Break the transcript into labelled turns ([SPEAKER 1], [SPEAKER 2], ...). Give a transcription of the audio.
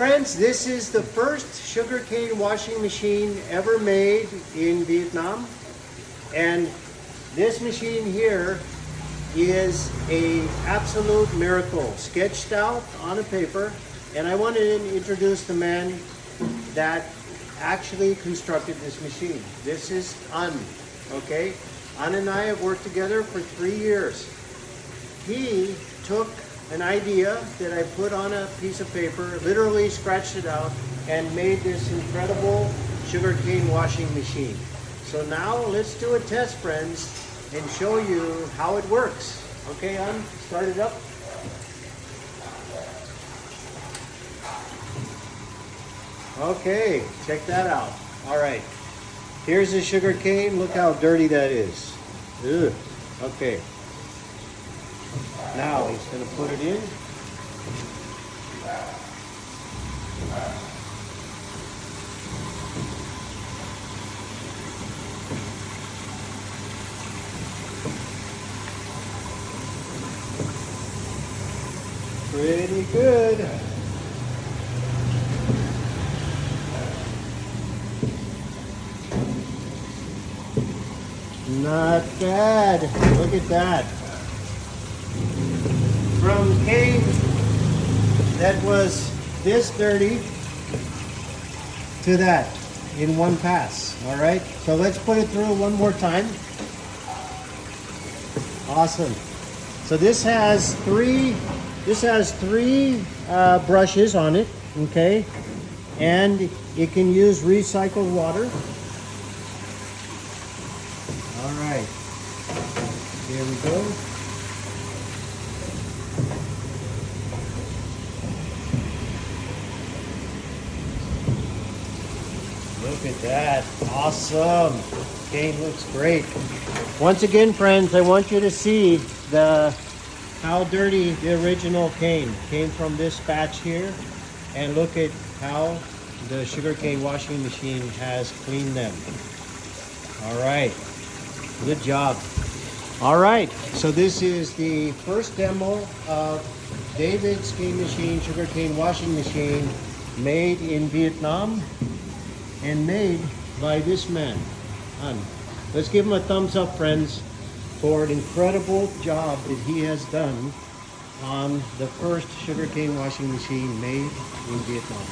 [SPEAKER 1] Friends, this is the first sugarcane washing machine ever made in Vietnam. And this machine here is an absolute miracle, sketched out on a paper. And I wanted to introduce the man that actually constructed this machine. This is okay? An and I have worked together for 3 years. He took an idea that I put on a piece of paper, literally scratched it out, and made this incredible sugarcane washing machine. So now let's do a test, friends, and show you how it works. Okay, start it up. Okay, check that out. All right, here's the sugarcane. Look how dirty that is. Ugh. Okay. Now he's going to put it in. Pretty good. Not bad. Look at that. From cane that was this dirty to that in one pass. All right, so let's put it through one more time. Awesome. So this has three brushes on it, okay, and it can use recycled water. All right, here we go. Look at that. Awesome. Cane looks great. Once again, friends, I want you to see how dirty the original cane came from this batch here. And look at how the sugarcane washing machine has cleaned them. All right. Good job. All right. So this is the first demo of David's cane machine, sugarcane washing machine, made in Vietnam. And made by this man. Let's give him a thumbs up, friends, for an incredible job that he has done on the first sugarcane washing machine made in Vietnam.